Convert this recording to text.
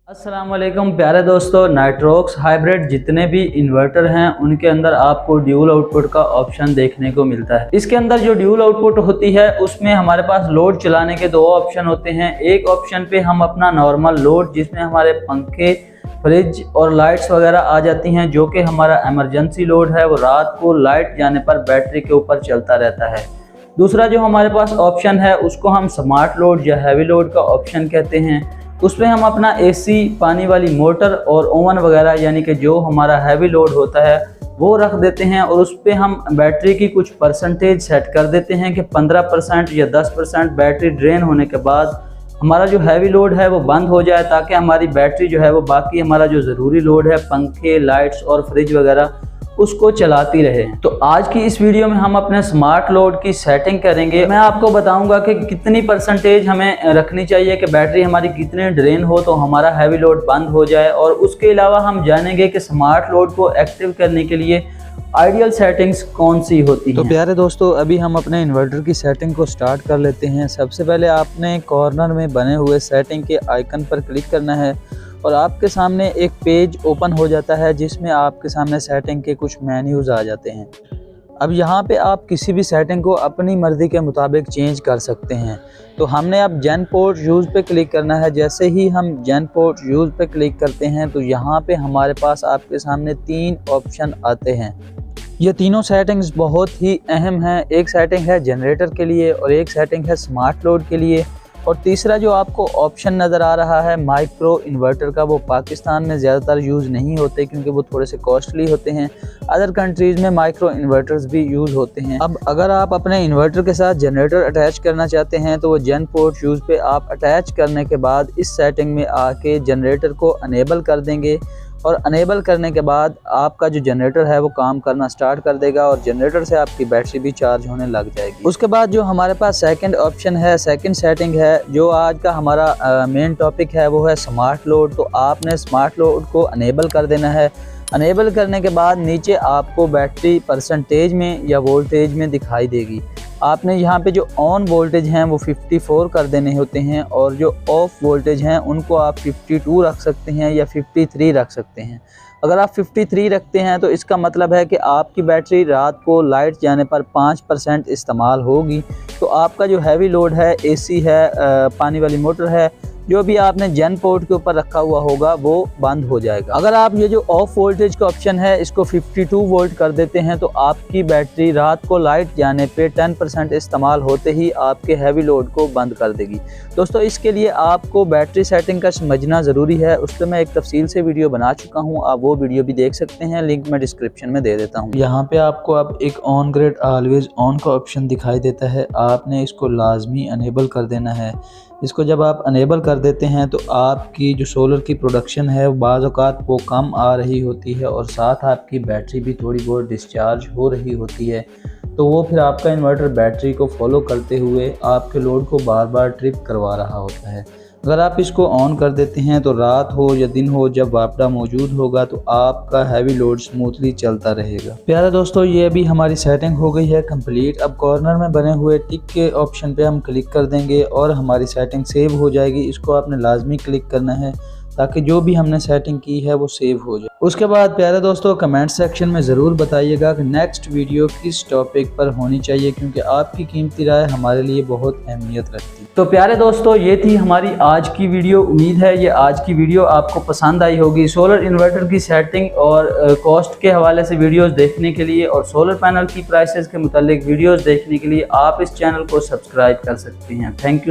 अस्सलाम वालेकुम प्यारे दोस्तों, नाइट्रोक्स हाइब्रिड जितने भी इन्वर्टर हैं उनके अंदर आपको ड्यूल आउटपुट का ऑप्शन देखने को मिलता है। इसके अंदर जो ड्यूल आउटपुट होती है उसमें हमारे पास लोड चलाने के दो ऑप्शन होते हैं। एक ऑप्शन पे हम अपना नॉर्मल लोड जिसमें हमारे पंखे, फ्रिज और लाइट्स वगैरह आ जाती हैं, जो कि हमारा इमरजेंसी लोड है, वो रात को लाइट जाने पर बैटरी के ऊपर चलता रहता है। दूसरा जो हमारे पास ऑप्शन है उसको हम स्मार्ट लोड या हैवी लोड का ऑप्शन कहते हैं। उसमें हम अपना एसी, पानी वाली मोटर और ओवन वगैरह यानी कि जो हमारा हैवी लोड होता है वो रख देते हैं और उस पर हम बैटरी की कुछ परसेंटेज सेट कर देते हैं कि 15% या 10% बैटरी ड्रेन होने के बाद हमारा जो हैवी लोड है वो बंद हो जाए, ताकि हमारी बैटरी जो है वो बाकी हमारा जो ज़रूरी लोड है, पंखे, लाइट्स और फ्रिज वगैरह, उसको चलाती रहे। तो आज की इस वीडियो में हम अपने स्मार्ट लोड की सेटिंग करेंगे। मैं आपको बताऊंगा कि कितनी परसेंटेज हमें रखनी चाहिए कि बैटरी हमारी कितनी ड्रेन हो तो हमारा हैवी लोड बंद हो जाए, और उसके अलावा हम जानेंगे कि स्मार्ट लोड को एक्टिव करने के लिए आइडियल सेटिंग्स कौन सी होती हैं। तो प्यारे दोस्तों, अभी हम अपने इन्वर्टर की सेटिंग को स्टार्ट कर लेते हैं। सबसे पहले आपने कॉर्नर में बने हुए सेटिंग के आइकन पर क्लिक करना है और आपके सामने एक पेज ओपन हो जाता है जिसमें आपके सामने सेटिंग के कुछ मेन्यूज़ आ जाते हैं। अब यहाँ पे आप किसी भी सेटिंग को अपनी मर्ज़ी के मुताबिक चेंज कर सकते हैं। तो हमने अब जेन पोर्ट यूज़ पे क्लिक करना है। जैसे ही हम जेन पोर्ट यूज़ पे क्लिक करते हैं तो यहाँ पे हमारे पास आपके सामने 3 ऑप्शन आते हैं। ये तीनों सेटिंग्स बहुत ही अहम हैं। एक सेटिंग है जनरेटर के लिए और एक सेटिंग है स्मार्ट लोड के लिए, और तीसरा जो आपको ऑप्शन नज़र आ रहा है माइक्रो इन्वर्टर का, वो पाकिस्तान में ज़्यादातर यूज़ नहीं होते क्योंकि वो थोड़े से कॉस्टली होते हैं। अदर कंट्रीज़ में माइक्रो इन्वर्टर्स भी यूज़ होते हैं। अब अगर आप अपने इन्वर्टर के साथ जनरेटर अटैच करना चाहते हैं तो वो जेन पोर्ट यूज़ पे आप अटैच करने के बाद इस सेटिंग में आके जनरेटर को अनेबल कर देंगे, और अनेबल करने के बाद आपका जो जनरेटर है वो काम करना स्टार्ट कर देगा और जनरेटर से आपकी बैटरी भी चार्ज होने लग जाएगी। उसके बाद जो हमारे पास सेकंड ऑप्शन है, सेकंड सेटिंग है, जो आज का हमारा मेन टॉपिक है, वो है स्मार्ट लोड। तो आपने स्मार्ट लोड को अनेबल कर देना है। अनेबल करने के बाद नीचे आपको बैटरी परसेंटेज में या वोल्टेज में दिखाई देगी। आपने यहाँ पे जो ऑन वोल्टेज हैं वो 54 कर देने होते हैं, और जो ऑफ वोल्टेज हैं उनको आप 52 रख सकते हैं या 53 रख सकते हैं। अगर आप 53 रखते हैं तो इसका मतलब है कि आपकी बैटरी रात को लाइट जाने पर 5% इस्तेमाल होगी। तो आपका जो हैवी लोड है, एसी है, पानी वाली मोटर है, जो भी आपने जेन पोर्ट के ऊपर रखा हुआ होगा वो बंद हो जाएगा। अगर आप ये जो ऑफ वोल्टेज का ऑप्शन है इसको 52 वोल्ट कर देते हैं तो आपकी बैटरी रात को लाइट जाने पे 10% इस्तेमाल होते ही आपके हैवी लोड को बंद कर देगी। दोस्तों, इसके लिए आपको बैटरी सेटिंग का समझना ज़रूरी है। उस पर मैं एक तफसील से वीडियो बना चुका हूँ, आप वो वीडियो भी देख सकते हैं, लिंक मैं डिस्क्रिप्शन में दे देता हूँ। यहाँ पे आपको अब एक ऑन ग्रिड ऑलवेज ऑन का ऑप्शन दिखाई देता है, आपने इसको लाजमी अनेबल कर देना है। इसको जब आप अनेबल कर देते हैं तो आपकी जो सोलर की प्रोडक्शन है बाज़ औक़ात वो कम आ रही होती है, और साथ आपकी बैटरी भी थोड़ी बहुत डिस्चार्ज हो रही होती है। तो वो फिर आपका इन्वर्टर बैटरी को फॉलो करते हुए आपके लोड को बार बार ट्रिप करवा रहा होता है। अगर आप इसको ऑन कर देते हैं तो रात हो या दिन हो, जब वापडा मौजूद होगा तो आपका हैवी लोड स्मूथली चलता रहेगा। प्यारे दोस्तों, ये अभी हमारी सेटिंग हो गई है कंप्लीट। अब कॉर्नर में बने हुए टिक के ऑप्शन पे हम क्लिक कर देंगे और हमारी सेटिंग सेव हो जाएगी। इसको आपने लाजमी क्लिक करना है ताकि जो भी हमने सेटिंग की है वो सेव हो जाए। उसके बाद प्यारे दोस्तों, कमेंट सेक्शन में ज़रूर बताइएगा कि नेक्स्ट वीडियो किस टॉपिक पर होनी चाहिए, क्योंकि आपकी कीमती राय हमारे लिए बहुत अहमियत रखती है। तो प्यारे दोस्तों, ये थी हमारी आज की वीडियो। उम्मीद है ये आज की वीडियो आपको पसंद आई होगी। सोलर इन्वर्टर की सेटिंग और कॉस्ट के हवाले से वीडियोस देखने के लिए और सोलर पैनल की प्राइसेस के मुतालिक वीडियोस देखने के लिए आप इस चैनल को सब्सक्राइब कर सकते हैं। Thank you.